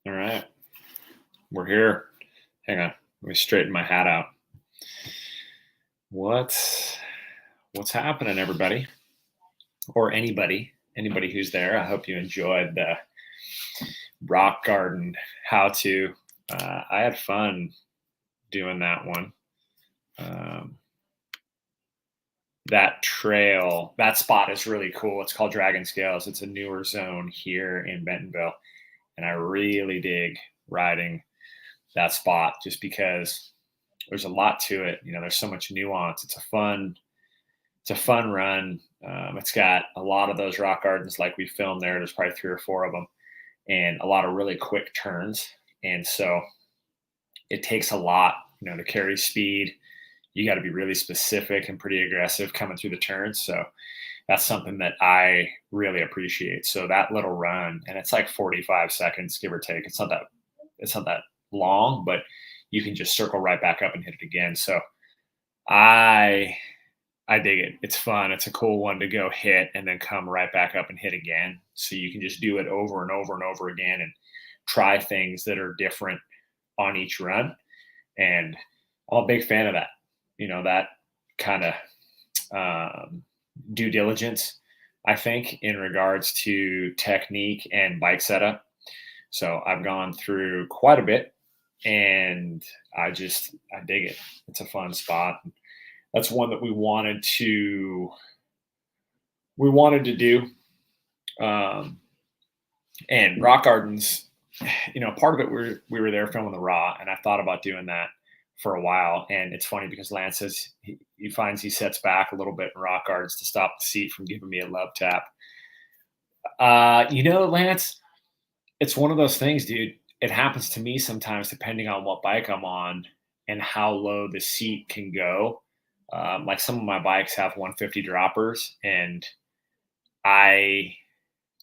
All right. We're here. Hang on. Let me straighten my hat out. What's happening, everybody? Or anybody who's there. I hope you enjoyed the rock garden how to. I had fun doing that one. Um, that trail, that spot is really cool. It's called Dragon Scales. It's a newer zone here in Bentonville. And I really dig riding that spot just because there's a lot to it. There's so much nuance. It's a fun run. It's got a lot of those rock gardens like we filmed there. There's probably 3 or 4 of them, and a lot of really quick turns. And so it takes a lot, to carry speed. You got to be really specific and pretty aggressive coming through the turns. So that's something that I really appreciate. So that little run, and it's like 45 seconds, give or take. It's not that long, but you can just circle right back up and hit it again. So I I dig it. It's fun. It's a cool one to go hit and then come right back up and hit again. So you can just do it over and over and over again and try things that are different on each run. And I'm a big fan of that. That kind of due diligence, I think, in regards to technique and bike setup. So I've gone through quite a bit and I dig it. It's a fun spot. That's one that we wanted to do. Um, and rock gardens, part of it we were there filming the raw, and I thought about doing that for a while. And it's funny because Lance says he finds he sets back a little bit in rock gardens to stop the seat from giving me a love tap. Lance, it's one of those things, dude. It happens to me sometimes, depending on what bike I'm on and how low the seat can go. Like some of my bikes have 150 droppers, and I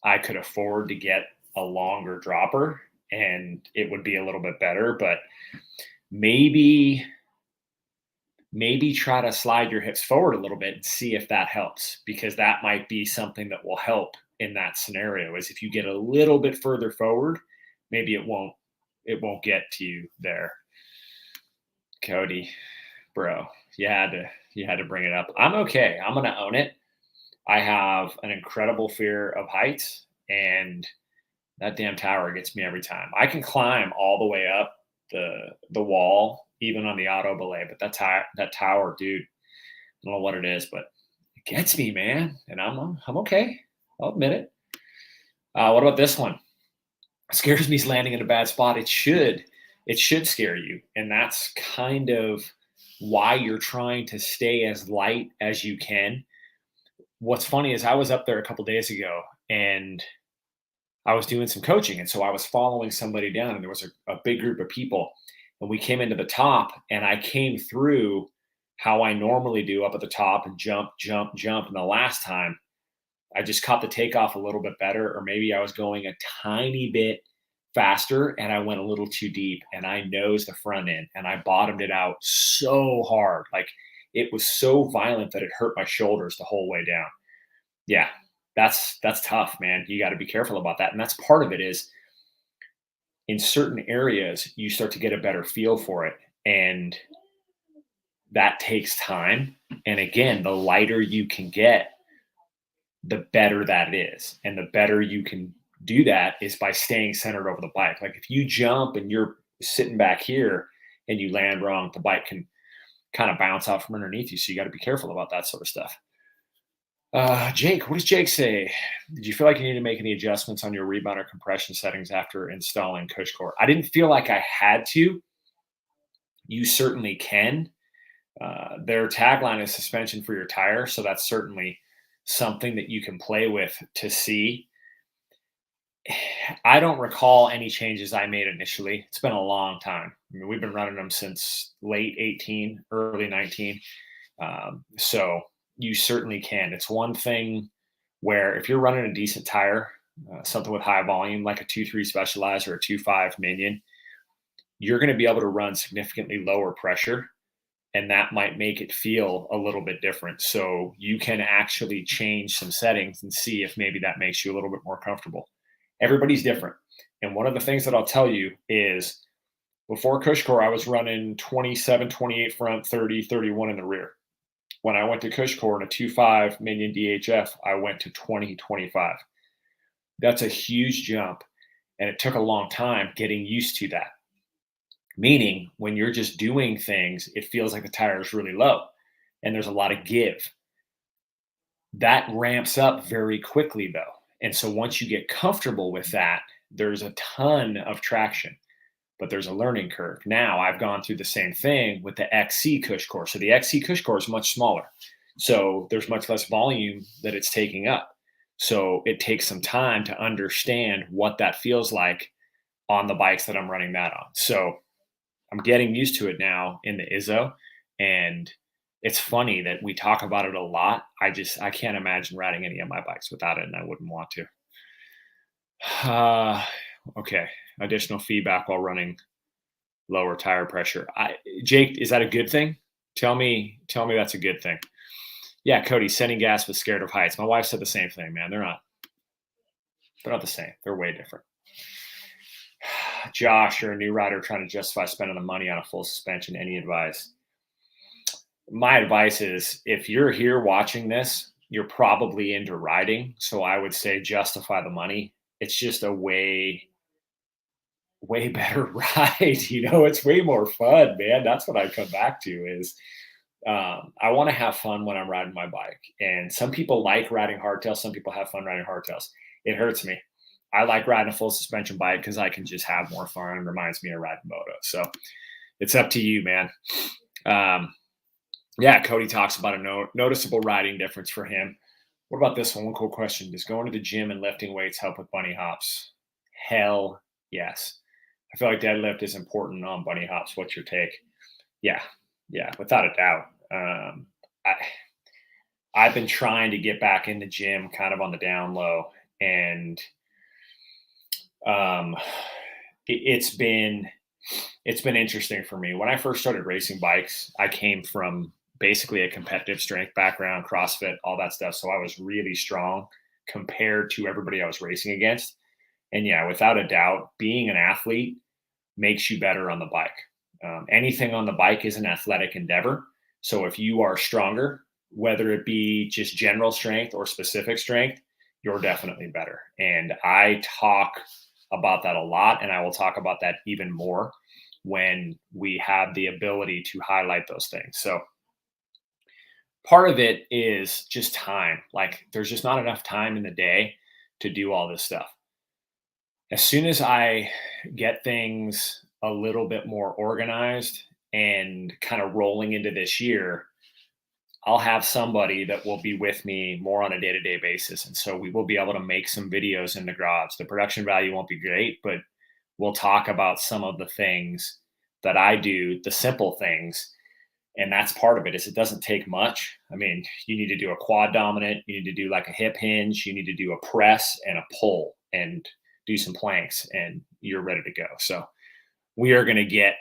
I could afford to get a longer dropper, and it would be a little bit better. But maybe maybe try to slide your hips forward a little bit and see if that helps, because that might be something that will help in that scenario. Is if you get a little bit further forward, maybe it won't get to you there. Cody, bro, you had to bring it up. I'm okay. I'm gonna own it. I have an incredible fear of heights, and that damn tower gets me every time. I can climb all the way up the wall, even on the auto belay, but that tower, dude, I don't know what it is, but it gets me, man. And I'm okay. I'll admit it. What about this one? It scares me landing in a bad spot. It should scare you, and that's kind of why you're trying to stay as light as you can. What's funny is I was up there a couple days ago, and I was doing some coaching. And so I was following somebody down, and there was a big group of people. And we came into the top, and I came through how I normally do up at the top and jump, jump, jump. And the last time I just caught the takeoff a little bit better, or maybe I was going a tiny bit faster and I went a little too deep and I nosed the front end and I bottomed it out so hard. Like it was so violent that it hurt my shoulders the whole way down. Yeah, that's tough, man. You got to be careful about that. And that's part of it is in certain areas you start to get a better feel for it, and that takes time. And again, the lighter you can get, the better that is. And the better you can do that is by staying centered over the bike. Like if you jump and you're sitting back here and you land wrong, the bike can kind of bounce out from underneath you. So you got to be careful about that sort of stuff. Jake, what does Jake say? Did you feel like you need to make any adjustments on your rebounder compression settings after installing Cushcore? I didn't feel like I had to. You certainly can. Their tagline is suspension for your tire, so that's certainly something that you can play with to see. I don't recall any changes I made initially. It's been a long time. I mean, we've been running them since late 18, early 19. So you certainly can. It's one thing where if you're running a decent tire, something with high volume, like a 2.3 Specialized or a 2.5 Minion, you're going to be able to run significantly lower pressure, and that might make it feel a little bit different. So you can actually change some settings and see if maybe that makes you a little bit more comfortable. Everybody's different. And one of the things that I'll tell you is before Cushcore, I was running 27, 28 front, 30, 31 in the rear. When I went to Cushcore in a 2.5 minion DHF, I went to 20, 25. That's a huge jump. And it took a long time getting used to that. Meaning, when you're just doing things, it feels like the tire is really low and there's a lot of give. That ramps up very quickly, though. And so once you get comfortable with that, there's a ton of traction, but there's a learning curve. Now I've gone through the same thing with the XC Cushcore. So the XC Cushcore is much smaller. So there's much less volume that it's taking up. So it takes some time to understand what that feels like on the bikes that I'm running that on. So I'm getting used to it now in the Izzo, and it's funny that we talk about it a lot. I can't imagine riding any of my bikes without it, and I wouldn't want to. Okay. Additional feedback while running lower tire pressure. Jake, is that a good thing? Tell me that's a good thing. Yeah, Cody, sending gas but scared of heights. My wife said the same thing, man. They're not the same. They're way different. Josh, you're a new rider trying to justify spending the money on a full suspension. Any advice? My advice is, if you're here watching this, you're probably into riding. So I would say justify the money. It's just a way better ride. It's way more fun, man. That's what I come back to is I want to have fun when I'm riding my bike. And some people like riding hardtails. Some people have fun riding hardtails. It hurts me. I like riding a full suspension bike because I can just have more fun. It reminds me of riding moto. So it's up to you, man. Yeah, Cody talks about a noticeable riding difference for him. What about this one? One cool question. Does going to the gym and lifting weights help with bunny hops? Hell yes. I feel like deadlift is important on bunny hops. What's your take? Yeah, without a doubt. I've been trying to get back in the gym kind of on the down low, and it's been interesting for me. When I first started racing bikes, I came from basically a competitive strength background, CrossFit, all that stuff. So I was really strong compared to everybody I was racing against. And yeah, without a doubt, being an athlete makes you better on the bike. Anything on the bike is an athletic endeavor. So if you are stronger, whether it be just general strength or specific strength, you're definitely better. And I talk about that a lot, and I will talk about that even more when we have the ability to highlight those things. So part of it is just time. Like, there's just not enough time in the day to do all this stuff. As soon as I get things a little bit more organized and kind of rolling into this year, I'll have somebody that will be with me more on a day-to-day basis. And so we will be able to make some videos in the garage. The production value won't be great, but we'll talk about some of the things that I do, the simple things. And that's part of it, is it doesn't take much. I mean, you need to do a quad dominant, you need to do like a hip hinge, you need to do a press and a pull and do some planks, and you're ready to go. So we are going to get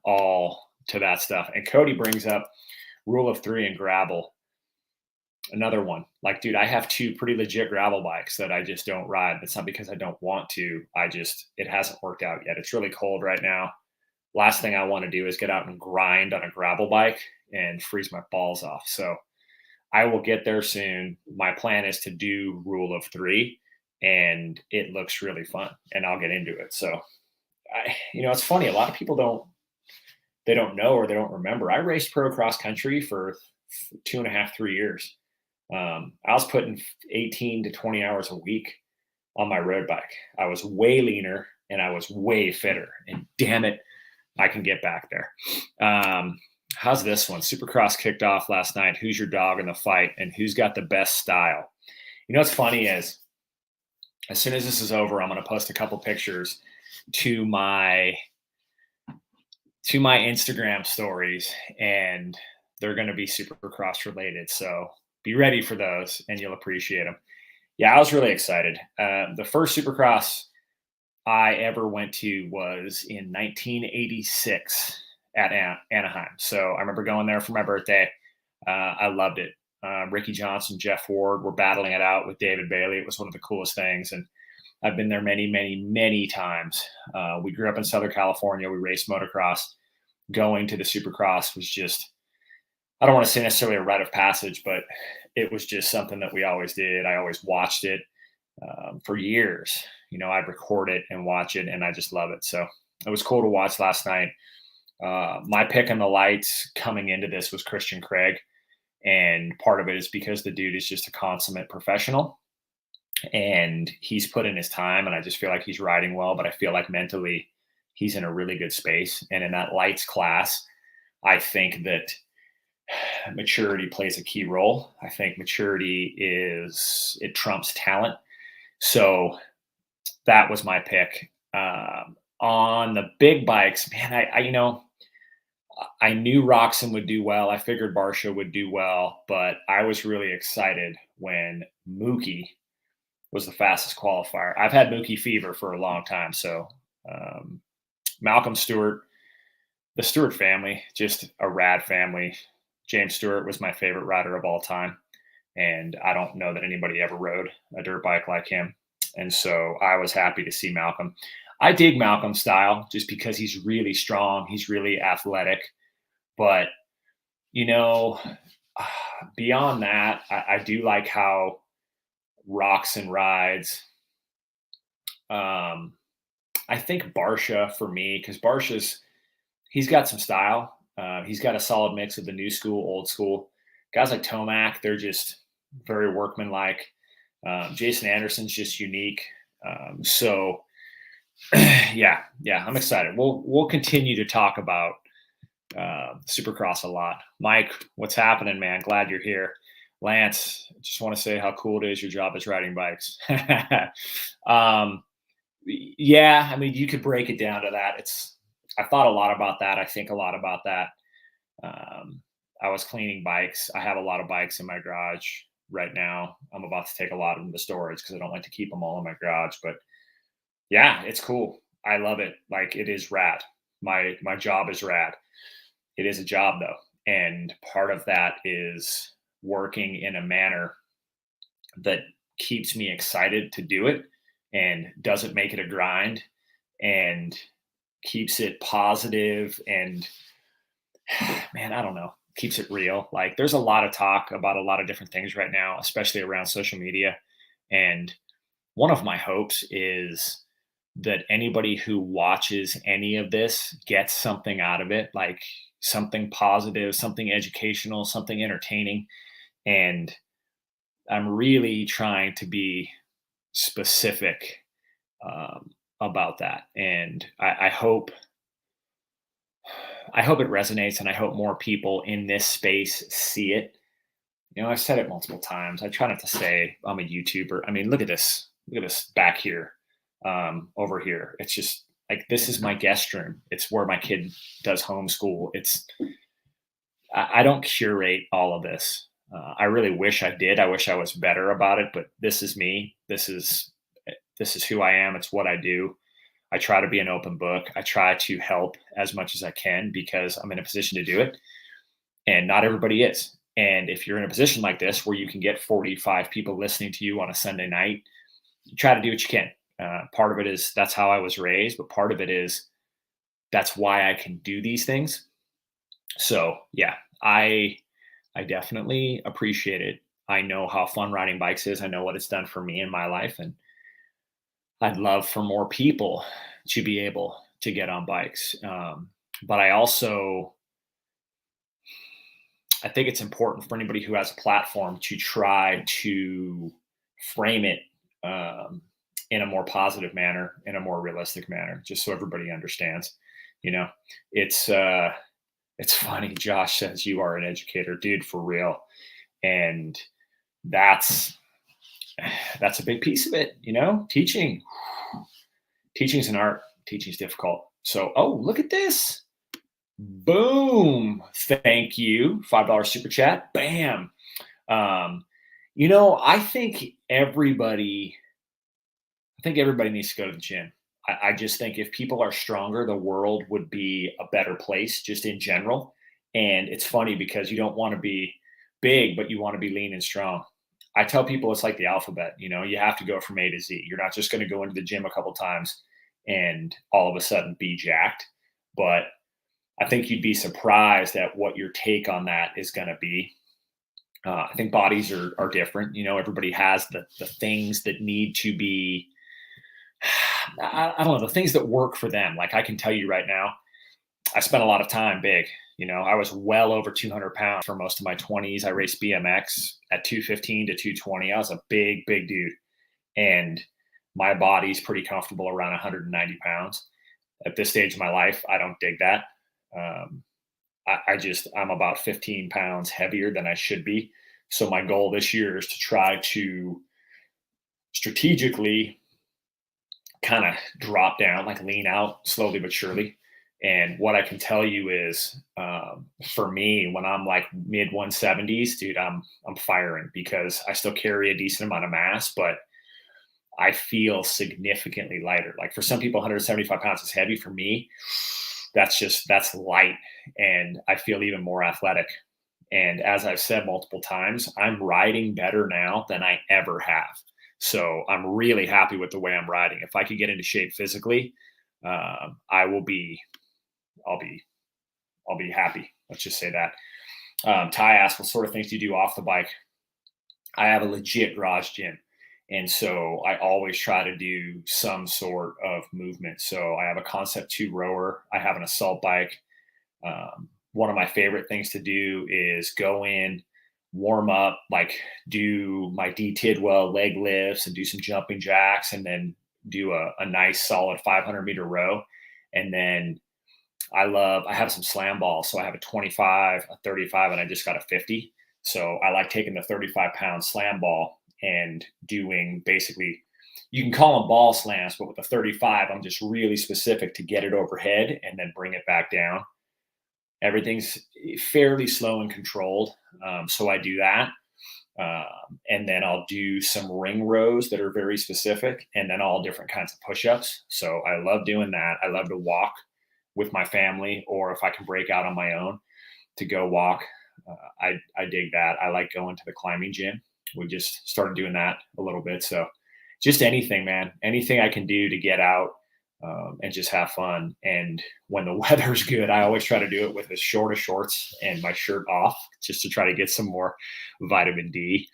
all to that stuff. And Cody brings up rule of 3 and gravel. Another one. Like, dude, I have 2 pretty legit gravel bikes that I just don't ride. It's not because I don't want to. It hasn't worked out yet. It's really cold right now. Last thing I want to do is get out and grind on a gravel bike and freeze my balls off. So I will get there soon. My plan is to do rule of 3, and it looks really fun, and I'll get into it. So it's funny. A lot of people don't know, or they don't remember. I raced pro cross country for 2.5, 3 years. I was putting 18 to 20 hours a week on my road bike. I was way leaner and I was way fitter, and damn it, I can get back there. How's this one? Supercross kicked off last night. Who's your dog in the fight, and who's got the best style? What's funny is, as soon as this is over, I'm going to post a couple pictures to my Instagram stories, and they're going to be Supercross related. So be ready for those, and you'll appreciate them. Yeah, I was really excited. The first Supercross I ever went to was in 1986 at Anaheim. So I remember going there for my birthday. I loved it. Ricky Johnson, Jeff Ward were battling it out with David Bailey. It was one of the coolest things. And I've been there many, many, many times. We grew up in Southern California. We raced motocross. Going to the Supercross was just, I don't want to say necessarily a rite of passage, but it was just something that we always did. I always watched it for years. I'd record it and watch it, and I just love it. So it was cool to watch last night. My pick on the lights coming into this was Christian Craig. And part of it is because the dude is just a consummate professional and he's put in his time. And I just feel like he's riding well, but I feel like mentally he's in a really good space. And in that lights class, I think that maturity plays a key role. I think maturity it trumps talent. So that was my pick. On the big bikes, man, I knew Roxon would do well. I figured Barsha would do well, but I was really excited when Mookie was the fastest qualifier. I've had Mookie fever for a long time. So Malcolm Stewart, the Stewart family, just a rad family. James Stewart was my favorite rider of all time. And I don't know that anybody ever rode a dirt bike like him. And so I was happy to see Malcolm. I dig Malcolm's style just because he's really strong. He's really athletic. But, beyond that, I do like how Roxon rides. I think Barsha for me, because he's got some style. He's got a solid mix of the new school, old school. Guys like Tomac, they're just very workmanlike. Jason Anderson's just unique. So yeah, I'm excited. We'll continue to talk about Supercross a lot. Mike, what's happening, man? Glad you're here. Lance, just want to say how cool it is. Your job is riding bikes. Yeah, I mean, you could break it down to that. I thought a lot about that. I think a lot about that. I was cleaning bikes. I have a lot of bikes in my garage right now. I'm about to take a lot of them to storage because I don't like to keep them all in my garage. But yeah, it's cool. I love it. Like, it is rad. My job is rad. It is a job though. And part of that is working in a manner that keeps me excited to do it and doesn't make it a grind and keeps it positive and, man, I don't know, keeps it real. Like, there's a lot of talk about a lot of different things right now, especially around social media. And one of my hopes is that anybody who watches any of this gets something out of it, like something positive, something educational, something entertaining. And I'm really trying to be specific about that. And I hope it resonates, and I hope more people in this space see it. I've said it multiple times. I try not to say I'm a YouTuber. I mean, look at this back here, over here. It's just like, this is my guest room. It's where my kid does homeschool. I don't curate all of this. I really wish I did. I wish I was better about it, but this is me. This is who I am. It's what I do. I try to be an open book. I try to help as much as I can because I'm in a position to do it, and not everybody is. And if you're in a position like this where you can get 45 people listening to you on a Sunday night, you try to do what you can. Part of it is that's how I was raised, but part of it is that's why I can do these things. So yeah, I definitely appreciate it. I know how fun riding bikes is. I know what it's done for me in my life, and I'd love for more people to be able to get on bikes. But I think it's important for anybody who has a platform to try to frame it in a more positive manner, in a more realistic manner, just so everybody understands. It's funny. Josh says you are an educator, dude, for real. And that's a big piece of it. Teaching's an art. Teaching's difficult. So, look at this. Boom. Thank you. $5 super chat. Bam. I think everybody needs to go to the gym. I just think if people are stronger, the world would be a better place just in general. And it's funny because you don't want to be big, but you want to be lean and strong. I tell people it's like the alphabet. You have to go from A to Z. You're not just going to go into the gym a couple times and all of a sudden be jacked. But I think you'd be surprised at what your take on that is going to be. I think bodies are different. Everybody has the things that need to be, I don't know, the things that work for them. Like I can tell you right now, I spent a lot of time big. I was well over 200 pounds for most of my 20s. I raced BMX at 215 to 220. I was a big, big dude. And my body's pretty comfortable around 190 pounds. At this stage of my life, I don't dig that. Um, I'm about 15 pounds heavier than I should be. So my goal this year is to try to strategically kind of drop down, like lean out slowly but surely. And what I can tell you is, for me, when I'm like mid 170s, dude, I'm firing because I still carry a decent amount of mass, but I feel significantly lighter. Like for some people, 175 pounds is heavy. For me, that's light, and I feel even more athletic. And as I've said multiple times, I'm riding better now than I ever have. So I'm really happy with the way I'm riding. If I could get into shape physically, I will be. I'll be happy. Let's just say that. Ty asked, "What sort of things do you do off the bike?" I have a legit garage gym, and so I always try to do some sort of movement. So I have a Concept 2 rower. I have an assault bike. One of my favorite things to do is go in, warm up, like do my D Tidwell leg lifts and do some jumping jacks, and then do a nice solid 500-meter row. And then I have some slam balls. So I have a 25, a 35, and I just got a 50. So I like taking the 35-pound slam ball and doing basically, you can call them ball slams, but with the 35, I'm just really specific to get it overhead and then bring it back down. Everything's fairly slow and controlled. So I do that. And then I'll do some ring rows that are very specific, and then all different kinds of push-ups. So I love doing that. I love to walk with my family, or if I can break out on my own to go walk. I dig that. I like going to the climbing gym. We just started doing that a little bit. So just anything, man, anything I can do to get out, and just have fun. And when the weather's good, I always try to do it with as short of shorts and my shirt off, just to try to get some more vitamin D.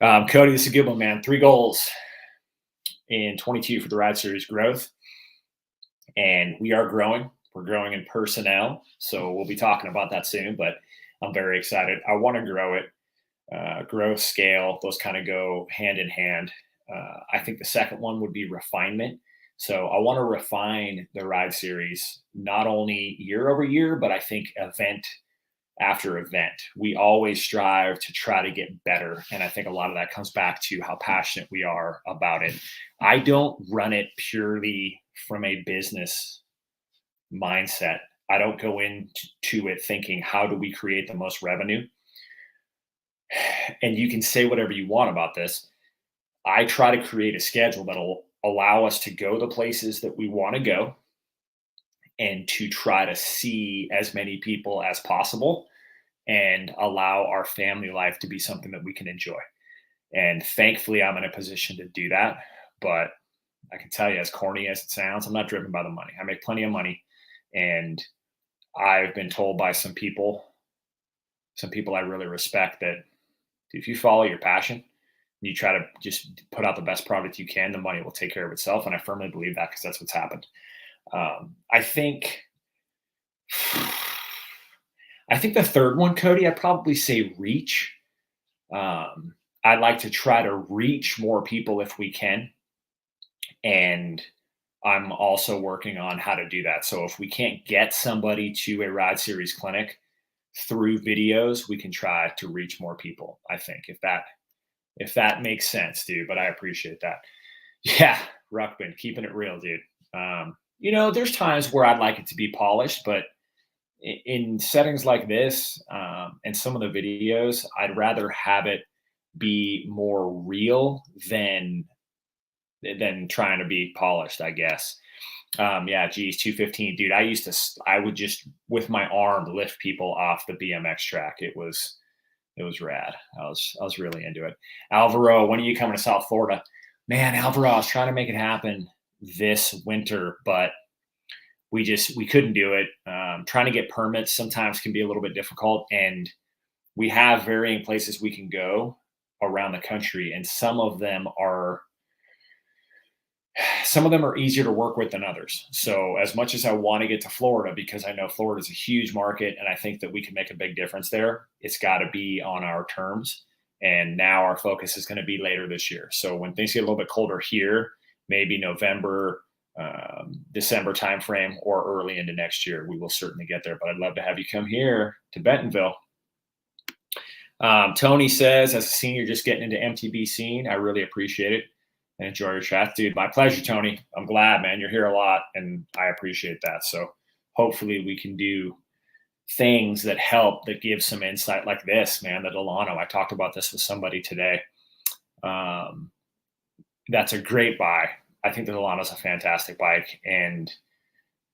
Cody, this is a good one, man. 3 goals in 22 for the Ride Series: growth. And we are growing. We're growing in personnel. So we'll be talking about that soon, but I'm very excited. I want to grow it. Growth, scale, those kind of go hand in hand. I think the second one would be refinement. So I want to refine the Ride Series, not only year over year, but I think event after event. We always strive to try to get better. And I think a lot of that comes back to how passionate we are about it. I don't run it purely from a business mindset. I don't go into it thinking, how do we create the most revenue? And you can say whatever you want about this. I try to create a schedule that'll allow us to go the places that we want to go, and to try to see as many people as possible, and allow our family life to be something that we can enjoy. And thankfully, I'm in a position to do that. But I can tell you, as corny as it sounds, I'm not driven by the money. I make plenty of money. And I've been told by some people I really respect, that if you follow your passion, you try to just put out the best product you can, the money will take care of itself. And I firmly believe that, because that's what's happened. I think the third one, Cody, I'd probably say reach. I'd like to try to reach more people if we can. And I'm also working on how to do that. So if we can't get somebody to a Ride Series clinic through videos, we can try to reach more people, I think, if that makes sense, dude. But I appreciate that. Yeah, Ruckman, keeping it real, dude. There's times where I'd like it to be polished, but in settings like this, and some of the videos, I'd rather have it be more real than trying to be polished, I guess. Yeah, geez, 215, dude. I would just with my arm lift people off the BMX track. It was It was rad. I was really into it. Alvaro, when are you coming to South Florida? Man, Alvaro, I was trying to make it happen this winter, but we couldn't do it. Trying to get permits sometimes can be a little bit difficult, and we have varying places we can go around the country, and some of them are easier to work with than others. So as much as I want to get to Florida, because I know Florida is a huge market and I think that we can make a big difference there, it's got to be on our terms. And now our focus is going to be later this year. So when things get a little bit colder here, maybe November, December timeframe, or early into next year, we will certainly get there. But I'd love to have you come here to Bentonville. Tony says, as a senior just getting into MTB scene, I really appreciate it and enjoy your chat. Dude, my pleasure, Tony. I'm glad, man. You're here a lot, and I appreciate that. So hopefully we can do things that help, that give some insight like this, man, the Delano. I talked about this with somebody today. That's a great buy. I think the Delano's a fantastic bike, and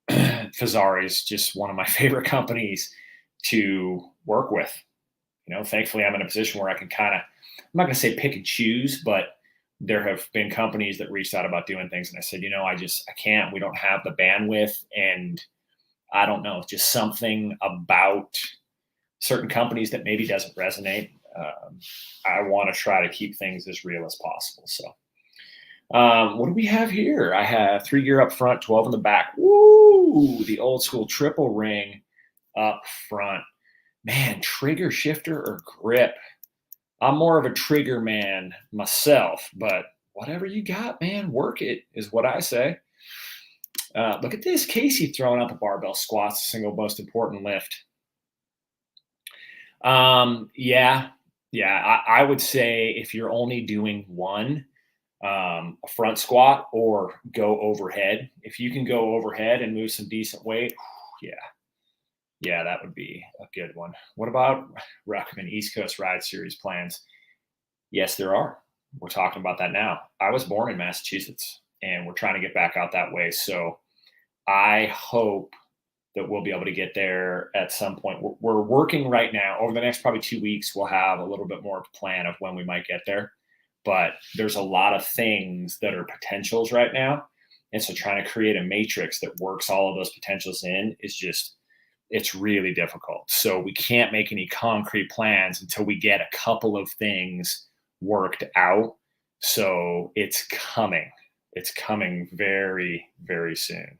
Fazari is just one of my favorite companies to work with. Thankfully I'm in a position where I can I'm not going to say pick and choose, but there have been companies that reached out about doing things. And I said, I can't, we don't have the bandwidth. And I don't know, just something about certain companies that maybe doesn't resonate. I want to try to keep things as real as possible. So what do we have here? I have 3 gear up front, 12 in the back. Woo! The old school triple ring up front. Man, trigger, shifter, or grip? I'm more of a trigger man myself, but whatever you got, man, work it is what I say. Look at this. Casey throwing out the barbell squats, the single most important lift. Yeah. I would say if you're only doing one, a front squat or go overhead. If you can go overhead and move some decent weight, yeah, that would be a good one. What about Ruckman East Coast Ride Series plans? Yes, there are. We're talking about that now. I was born in Massachusetts, and we're trying to get back out that way. So I hope that we'll be able to get there at some point. We're working right now. Over the next probably 2 weeks, we'll have a little bit more of a plan of when we might get there. But there's a lot of things that are potentials right now. And so trying to create a matrix that works all of those potentials in is it's really difficult. So we can't make any concrete plans until we get a couple of things worked out. So it's coming. It's coming very, very soon.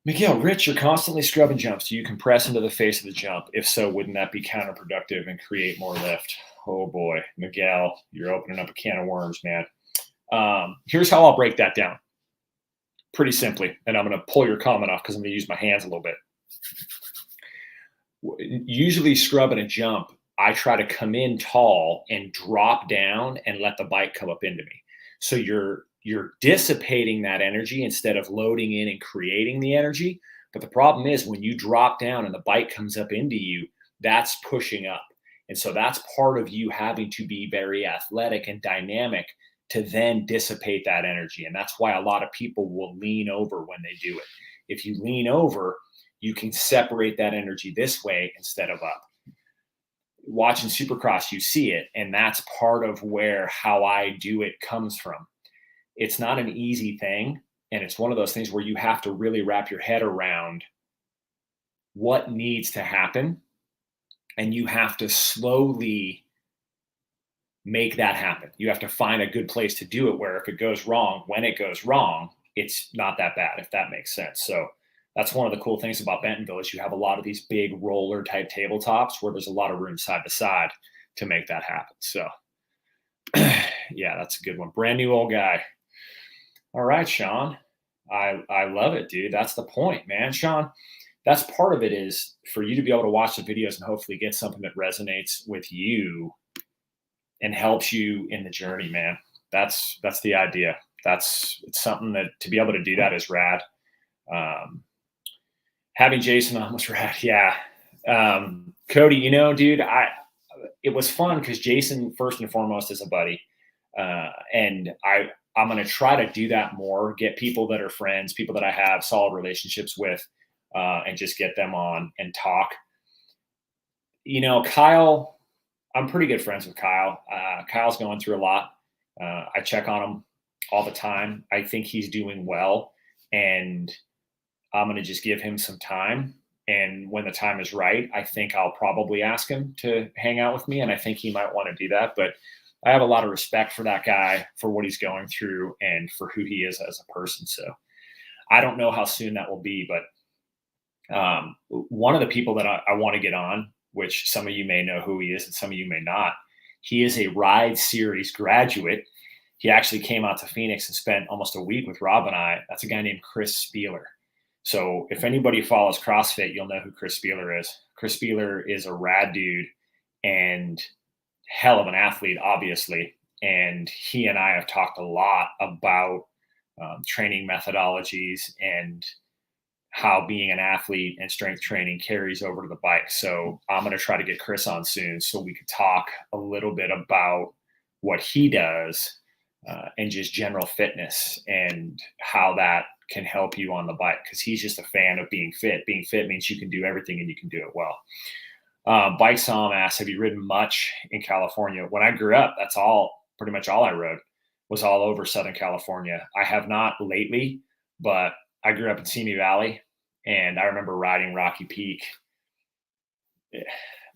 Miguel, Rich, you're constantly scrubbing jumps. Do you compress into the face of the jump? If so, wouldn't that be counterproductive and create more lift? Oh boy, Miguel, you're opening up a can of worms, man. Here's how I'll break that down. Pretty simply, and I'm going to pull your comment off because I'm going to use my hands a little bit. Usually scrubbing a jump, I try to come in tall and drop down and let the bike come up into me. So you're dissipating that energy instead of loading in and creating the energy. But the problem is when you drop down and the bike comes up into you, that's pushing up. And so that's part of you having to be very athletic and dynamic to then dissipate that energy. And that's why a lot of people will lean over when they do it. If you lean over, you can separate that energy this way instead of up. Watching Supercross, you see it. And that's part of where how I do it comes from. It's not an easy thing. And it's one of those things where you have to really wrap your head around what needs to happen. And you have to slowly make that happen. You have to find a good place to do it where if it goes wrong, when it goes wrong, it's not that bad, if that makes sense. So that's one of the cool things about Bentonville is you have a lot of these big roller type tabletops where there's a lot of room side to side to make that happen. So yeah, that's a good one. Brand new old guy. All right, Sean. I love it, dude. That's the point, man. Sean, that's part of it is for you to be able to watch the videos and hopefully get something that resonates with you and helps you in the journey, man. That's the idea. It's something that to be able to do that is rad. Having Jason on was rad. Yeah. Cody, dude, it was fun because Jason, first and foremost, is a buddy. And I'm going to try to do that more, get people that are friends, people that I have solid relationships with, and just get them on and talk. Kyle, I'm pretty good friends with Kyle. Kyle's going through a lot. I check on him all the time. I think he's doing well, and I'm going to just give him some time. And when the time is right, I think I'll probably ask him to hang out with me. And I think he might want to do that. But I have a lot of respect for that guy, for what he's going through, and for who he is as a person. So I don't know how soon that will be. But one of the people that I want to get on, which some of you may know who he is and some of you may not, he is a Ride Series graduate. He actually came out to Phoenix and spent almost a week with Rob and I. That's a guy named Chris Spieler. So if anybody follows CrossFit, you'll know who Chris Spieler is. Chris Spieler is a rad dude and hell of an athlete, obviously. And he and I have talked a lot about training methodologies and how being an athlete and strength training carries over to the bike. So I'm going to try to get Chris on soon so we could talk a little bit about what he does and just general fitness and how that can help you on the bike, because he's just a fan of being fit. Being fit means you can do everything and you can do it well. Bike Psalm asks, have you ridden much in California? When I grew up, that's pretty much all I rode was all over Southern California. I have not lately, but I grew up in Simi Valley, and I remember riding Rocky Peak,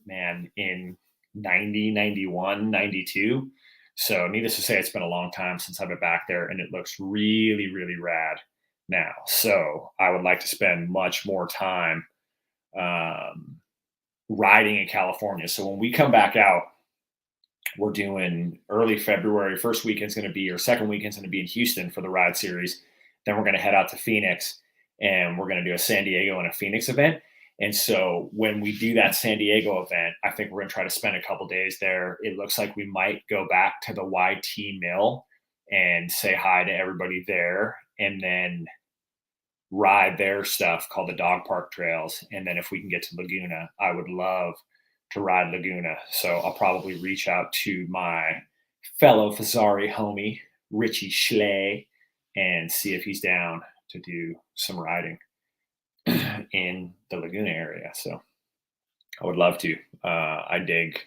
man, in 90, 91, 92. So needless to say, it's been a long time since I've been back there, and it looks really, really rad now. So I would like to spend much more time riding in California. So when we come back out, we're doing early February. First weekend's going to be, or second weekend's going to be in Houston for the Ride Series. Then we're going to head out to Phoenix, and we're going to do a San Diego and a Phoenix event. And so when we do that San Diego event, I think we're going to try to spend a couple days there. It looks like we might go back to the YT Mill and say hi to everybody there, and then ride their stuff called the Dog Park Trails. And then if we can get to Laguna, I would love to ride Laguna. So I'll probably reach out to my fellow Fazari homie, Richie Schley, and see if he's down to do some riding in the Laguna area. So I would love to. I dig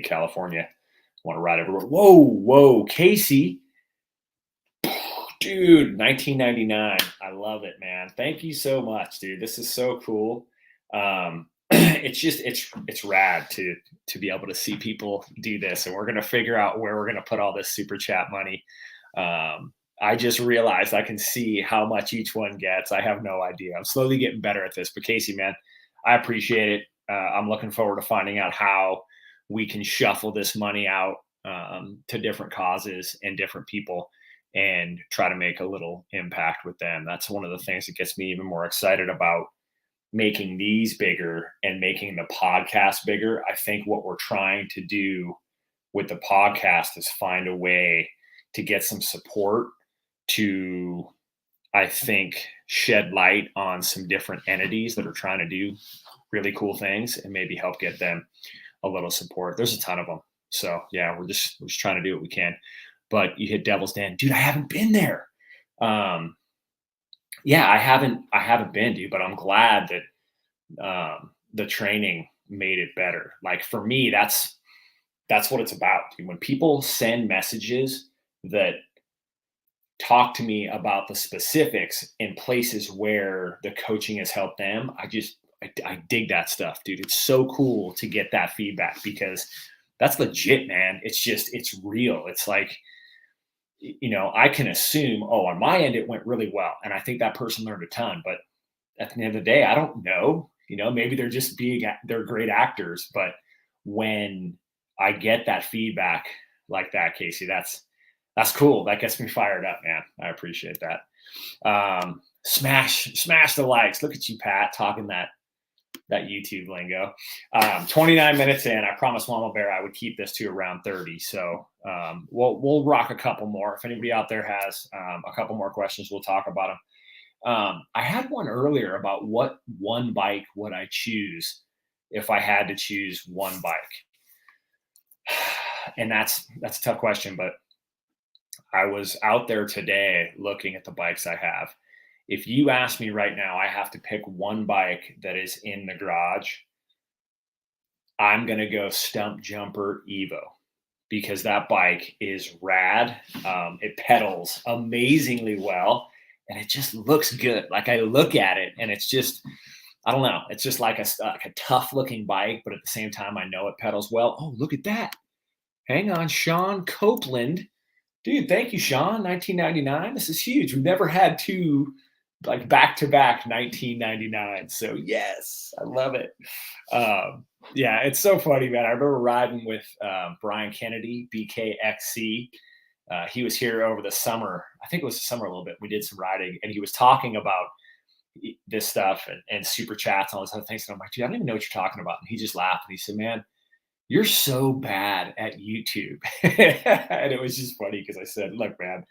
California. I want to ride everywhere. Whoa, Casey. Dude, 1999. I love it, man. Thank you so much, dude. This is so cool. It's rad to be able to see people do this, and we're gonna figure out where we're gonna put all this super chat money. I just realized I can see how much each one gets. I have no idea. I'm slowly getting better at this. But Casey, man, I appreciate it. I'm looking forward to finding out how we can shuffle this money out to different causes and different people, and try to make a little impact with them. That's one of the things that gets me even more excited about making these bigger and making the podcast bigger. I think what we're trying to do with the podcast is find a way to get some support to, I think, shed light on some different entities that are trying to do really cool things and maybe help get them a little support. There's a ton of them. So yeah, we're just trying to do what we can. But you hit Devil's Den, dude. I haven't been there. Yeah, I haven't been, dude. But I'm glad that the training made it better. Like for me, that's what it's about, dude. When people send messages that talk to me about the specifics in places where the coaching has helped them, I dig that stuff, dude. It's so cool to get that feedback, because that's legit, man. It's real. It's like, I can assume, on my end, it went really well, and I think that person learned a ton. But at the end of the day, I don't know. Maybe they're just they're great actors. But when I get that feedback like that, Casey, that's cool. That gets me fired up, man. I appreciate that. Smash the likes. Look at you, Pat, talking that YouTube lingo. 29 minutes in. I promised Mama Bear I would keep this to around 30. So we'll rock a couple more. If anybody out there has a couple more questions, we'll talk about them. I had one earlier about what one bike would I choose if I had to choose one bike. And that's a tough question, but I was out there today looking at the bikes I have. If you ask me right now, I have to pick one bike that is in the garage. I'm going to go Stump Jumper Evo because that bike is rad. It pedals amazingly well and it just looks good. Like I look at it and it's just, I don't know. It's just like a tough looking bike, but at the same time, I know it pedals well. Oh, look at that. Hang on, Sean Copeland. Dude, thank you, Sean. 1999. This is huge. We've never had two like back to back 1999. So yes, I love it. Yeah, it's so funny, man. I remember riding with Brian Kennedy, BKXC. He was here over the summer. I think it was the summer a little bit. We did some riding, and he was talking about this stuff and super chats and all those other things. And I'm like, dude, I don't even know what you're talking about. And he just laughed and he said, man, you're so bad at YouTube. And it was just funny because I said, look, man,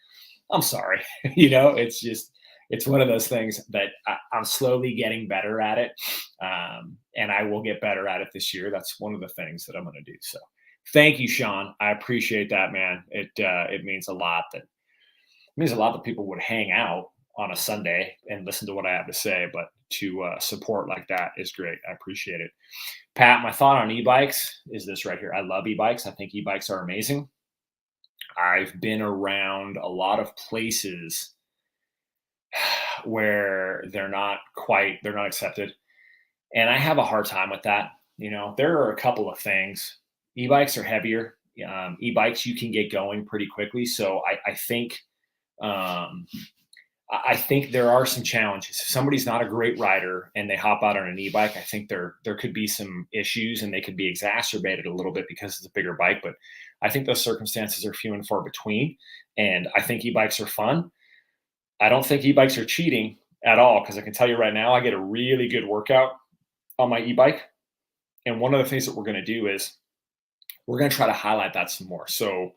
I'm sorry. It's just, it's one of those things that I'm slowly getting better at it. And I will get better at it this year. That's one of the things that I'm going to do. So thank you, Sean. I appreciate that, man. It means a lot that people would hang out on a Sunday and listen to what I have to say, but to support like that is great. I appreciate it. Pat, my thought on e-bikes is this right here. I love e-bikes. I think e-bikes are amazing. I've been around a lot of places where they're not accepted. And I have a hard time with that. There are a couple of things. E-bikes are heavier. E-bikes, you can get going pretty quickly. So I think there are some challenges. If somebody's not a great rider and they hop out on an e-bike, I think there could be some issues and they could be exacerbated a little bit because it's a bigger bike. But I think those circumstances are few and far between. And I think e-bikes are fun. I don't think e-bikes are cheating at all because I can tell you right now, I get a really good workout on my e-bike. And one of the things that we're going to do is we're going to try to highlight that some more. So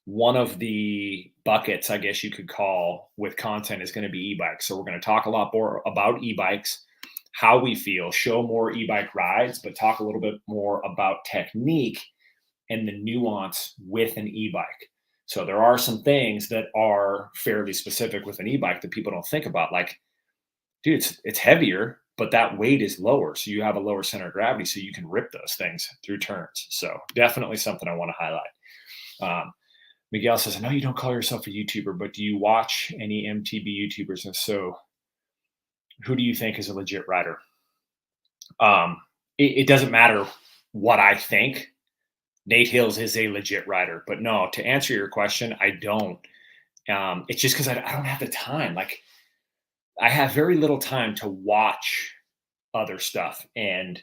one of the buckets, I guess you could call, with content is going to be e-bikes. So we're going to talk a lot more about e-bikes, how we feel, show more e-bike rides, but talk a little bit more about technique and the nuance with an e-bike. So there are some things that are fairly specific with an e-bike that people don't think about. Like, dude, it's heavier, but that weight is lower. So you have a lower center of gravity, so you can rip those things through turns. So definitely something I want to highlight. Miguel says, I know you don't call yourself a YouTuber, but do you watch any MTB YouTubers? And so who do you think is a legit rider? It doesn't matter what I think. Nate Hills is a legit rider, but no, to answer your question, I don't. It's just because I don't have the time. Like, I have very little time to watch other stuff. And,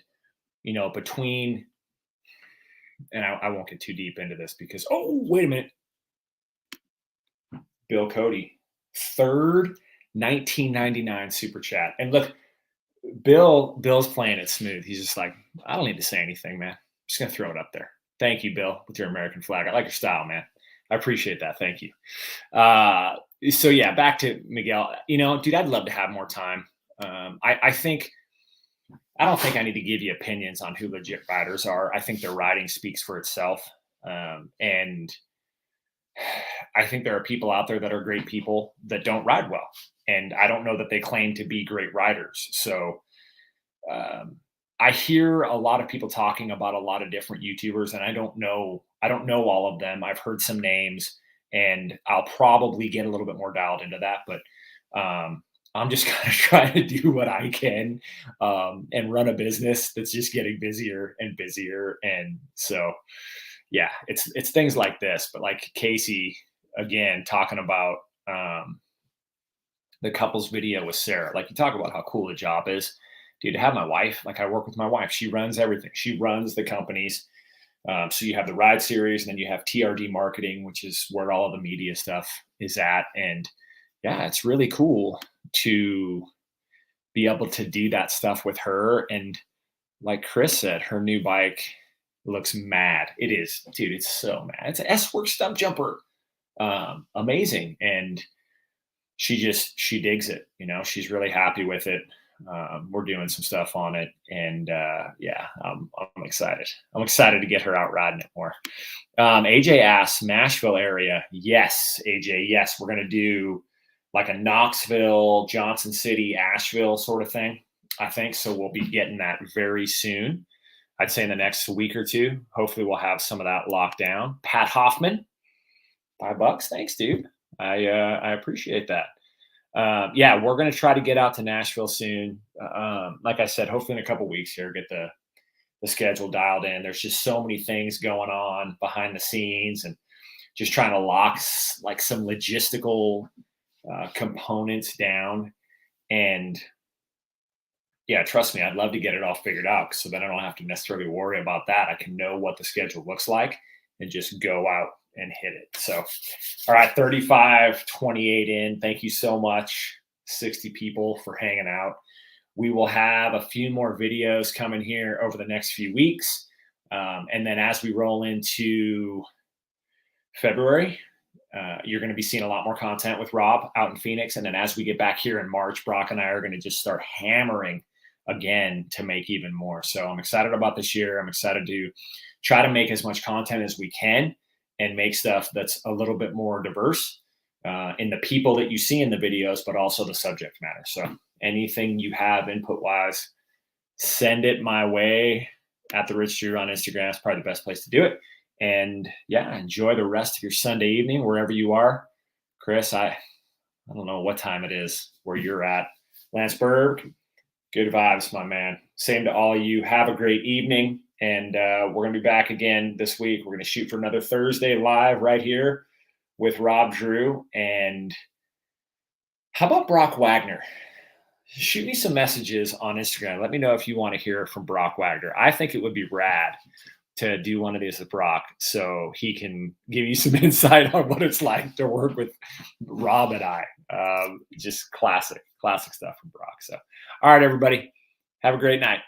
between, and I won't get too deep into this because, oh, wait a minute. Bill Cody, third 1999 super chat. And look, Bill's playing it smooth. He's just like, I don't need to say anything, man. I'm just going to throw it up there. Thank you, Bill, with your American flag. I like your style, man. I appreciate that. Thank you. So yeah, back to Miguel. Dude, I'd love to have more time. I don't think I need to give you opinions on who legit riders are. I think their riding speaks for itself. And I think there are people out there that are great people that don't ride well. And I don't know that they claim to be great riders. So I hear a lot of people talking about a lot of different YouTubers, and I don't know all of them. I've heard some names, and I'll probably get a little bit more dialed into that. But I'm just kind of trying to do what I can and run a business that's just getting busier and busier. And so, yeah, it's things like this. But like Casey, again, talking about the couple's video with Sarah, like you talk about how cool the job is. Dude, to have my wife, like I work with my wife, she runs everything. She runs the companies. So you have the ride series, and then you have TRD marketing, which is where all of the media stuff is at. And yeah, it's really cool to be able to do that stuff with her. And like Chris said, her new bike looks mad. It is, dude, it's so mad. It's an S-Works Stump Jumper. Amazing. And she digs it. She's really happy with it. We're doing some stuff on it, and yeah, I'm excited. I'm excited to get her out riding it more. AJ asks, Nashville area. Yes, AJ. Yes, we're gonna do like a Knoxville, Johnson City, Asheville sort of thing. I think so. We'll be getting that very soon. I'd say in the next week or two. Hopefully, we'll have some of that locked down. Pat Hoffman, $5. Thanks, dude. I appreciate that. Yeah, we're gonna try to get out to Nashville soon. Like I said, hopefully in a couple weeks here, get the schedule dialed in. There's just so many things going on behind the scenes, and just trying to lock like some logistical components down. And yeah, trust me, I'd love to get it all figured out so then I don't have to necessarily worry about that. I can know what the schedule looks like and just go out and hit it. So, all right, 35-28 in. Thank you so much, 60 people, for hanging out. We will have a few more videos coming here over the next few weeks. And then as we roll into February, you're going to be seeing a lot more content with Rob out in Phoenix. And then as we get back here in March, Brock and I are going to just start hammering again to make even more. So I'm excited about this year. I'm excited to try to make as much content as we can and make stuff that's a little bit more diverse in the people that you see in the videos, but also the subject matter. So anything you have input wise, send it my way at the Rich Drew on Instagram. It's probably the best place to do it. And yeah, enjoy the rest of your Sunday evening wherever you are. Chris, I don't know what time it is where you're at. Lance Berg, good vibes, my man. Same to all of you. Have a great evening. And we're going to be back again this week. We're going to shoot for another Thursday live right here with Rob Drew. And how about Brock Wagner? Shoot me some messages on Instagram. Let me know if you want to hear from Brock Wagner. I think it would be rad to do one of these with Brock so he can give you some insight on what it's like to work with Rob and I. Just classic stuff from Brock. So, all right, everybody, have a great night.